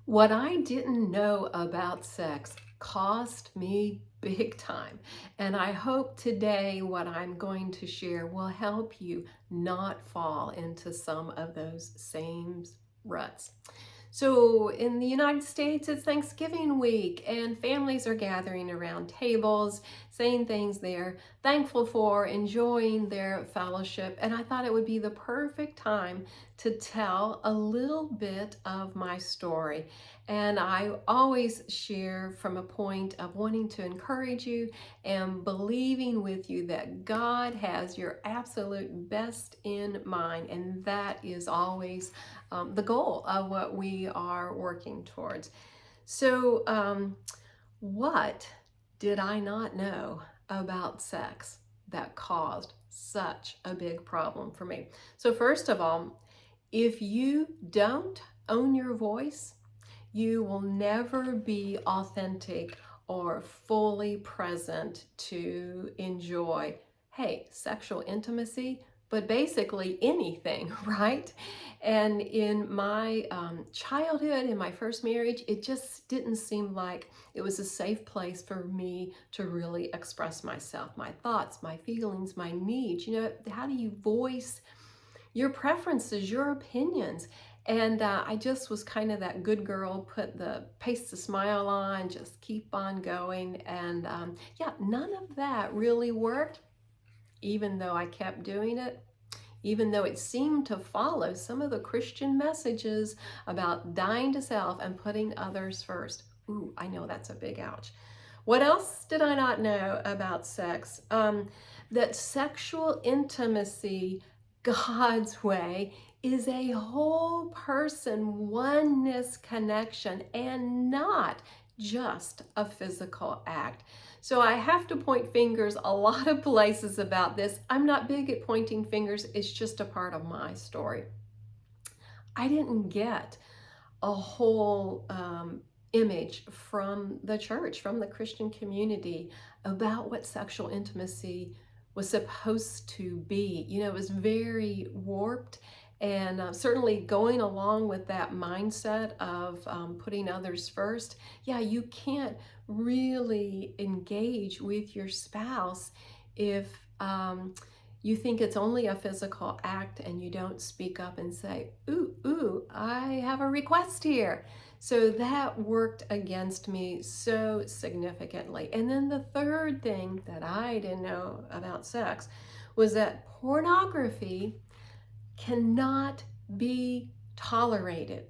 What I didn't know about sex cost me big time. And I hope today what I'm going to share will help you not fall into some of those same ruts. So in the United States, it's Thanksgiving week, and families are gathering around tables, saying things they're thankful for, enjoying their fellowship. And I thought it would be the perfect time to tell a little bit of my story. And I always share from a point of wanting to encourage you and believing with you that God has your absolute best in mind, and that is always the goal of what we are working towards. So, what did I not know about sex that caused such a big problem for me? So, first of all, if you don't own your voice, you will never be authentic or fully present to enjoy, hey, sexual intimacy, but basically anything, right? And in my childhood, in my first marriage, it just didn't seem like it was a safe place for me to really express myself, my thoughts, my feelings, my needs. You know, how do you voice your preferences, your opinions? And I just was kind of that good girl, paste the smile on, just keep on going. And yeah, none of that really worked, even though I kept doing it, even though it seemed to follow some of the Christian messages about dying to self and putting others first. Ooh, I know that's a big ouch. What else did I not know about sex? That sexual intimacy, God's way, is a whole person oneness connection and not just a physical act. So I have to point fingers a lot of places about this. I'm not big at pointing fingers, it's just a part of my story. I didn't get a whole image from the church, from the Christian community about what sexual intimacy was supposed to be. You know, it was very warped. And certainly going along with that mindset of putting others first, yeah, you can't really engage with your spouse if you think it's only a physical act and you don't speak up and say, ooh, I have a request here. So that worked against me so significantly. And then the third thing that I didn't know about sex was that pornography cannot be tolerated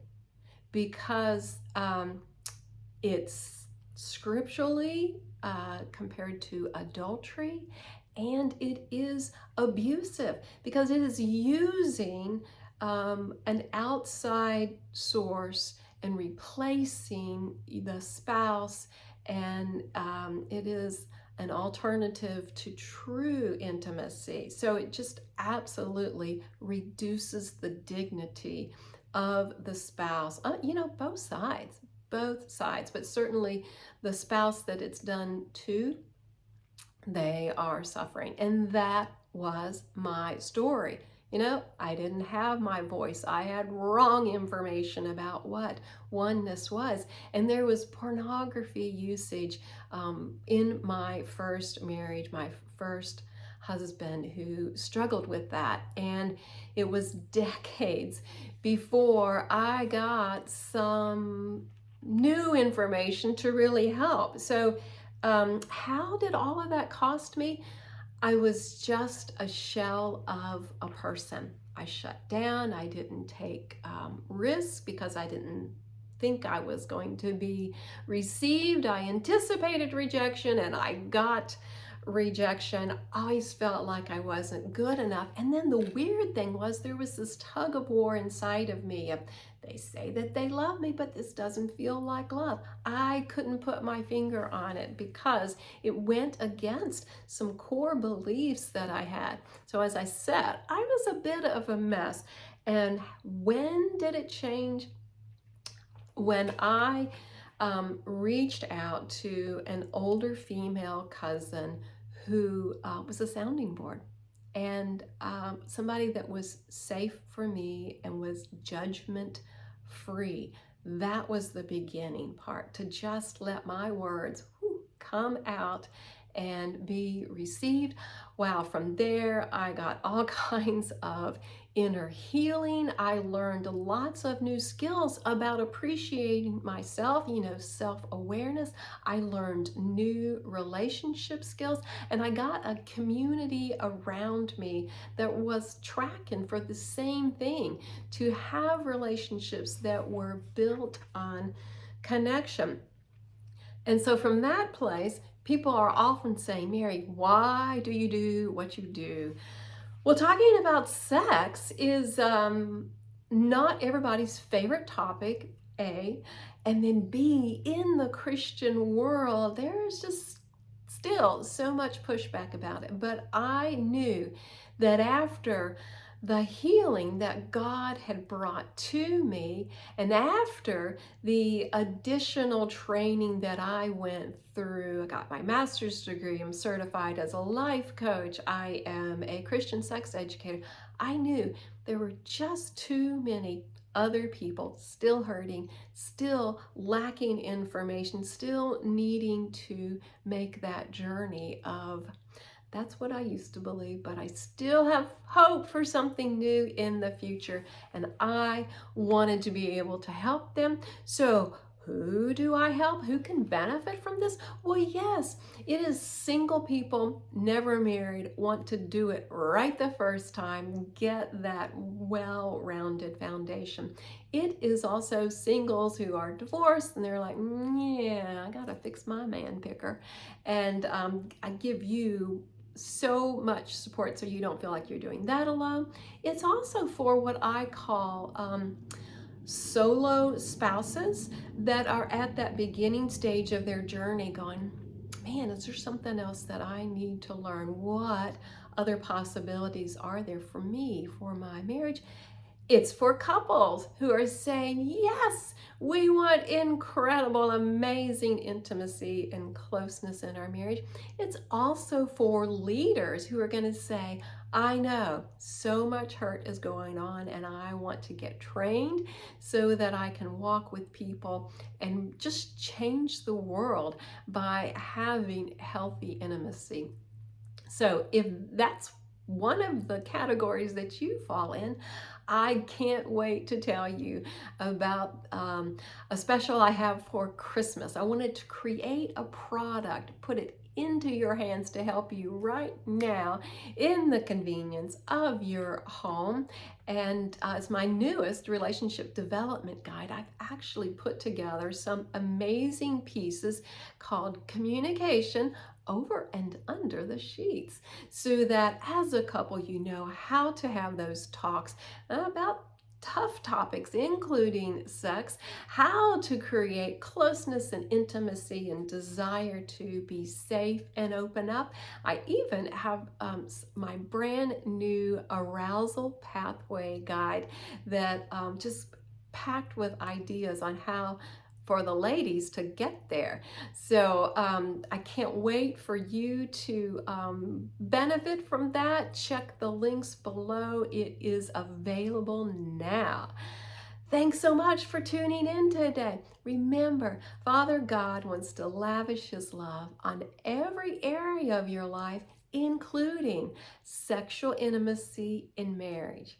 because it's scripturally compared to adultery, and it is abusive because it is using an outside source and replacing the spouse, and it is an alternative to true intimacy. So it just absolutely reduces the dignity of the spouse. You know, both sides, but certainly the spouse that it's done to, they are suffering. And that was my story. You know, I didn't have my voice. I had wrong information about what oneness was. And there was pornography usage in my first marriage, my first husband who struggled with that. And it was decades before I got some new information to really help. So, how did all of that cost me? I was just a shell of a person. I shut down. I didn't take risks because I didn't think I was going to be received. I anticipated rejection and I got rejection. I always felt like I wasn't good enough. And then the weird thing was there was this tug of war inside of me. They say that they love me, but this doesn't feel like love. I couldn't put my finger on it because it went against some core beliefs that I had. So as I said, I was a bit of a mess. And when did it change? When I reached out to an older female cousin who was a sounding board, and somebody that was safe for me and was judgment free. That was the beginning part, to just let my words come out and be received. Wow, from there, I got all kinds of inner healing. I learned lots of new skills about appreciating myself, self-awareness. I learned new relationship skills, and I got a community around me that was tracking for the same thing, to have relationships that were built on connection. And so from that place, people are often saying, Mary, why do you do what you do? Well, talking about sex is not everybody's favorite topic, A. And then B, in the Christian world, there's just still so much pushback about it. But I knew that after the healing that God had brought to me, and after the additional training that I went through, I got my master's degree, I'm certified as a life coach, I am a Christian sex educator. I knew there were just too many other people still hurting, still lacking information, still needing to make that journey of, that's what I used to believe, but I still have hope for something new in the future, and I wanted to be able to help them. So who do I help? Who can benefit from this? Well, yes, it is single people, never married, want to do it right the first time, get that well-rounded foundation. It is also singles who are divorced and they're like, yeah, I gotta fix my man picker. And I give you so much support so you don't feel like you're doing that alone. It's also for what I call solo spouses that are at that beginning stage of their journey going, man, is there something else that I need to learn? What other possibilities are there for me, for my marriage? It's for couples who are saying, yes, we want incredible, amazing intimacy and closeness in our marriage. It's also for leaders who are going to say, I know so much hurt is going on and I want to get trained so that I can walk with people and just change the world by having healthy intimacy. So if that's one of the categories that you fall in, I can't wait to tell you about a special I have for Christmas. I wanted to create a product, put it into your hands to help you right now in the convenience of your home. And it's my newest relationship development guide. I've actually put together some amazing pieces called Communication Over and Under the Sheets, so that as a couple, you know how to have those talks about tough topics, including sex, how to create closeness and intimacy and desire to be safe and open up. I even have my brand new arousal pathway guide that just packed with ideas on how for the ladies to get there. So I can't wait for you to benefit from that. Check the links below. It is available now. Thanks so much for tuning in today. Remember, Father God wants to lavish His love on every area of your life, including sexual intimacy in marriage.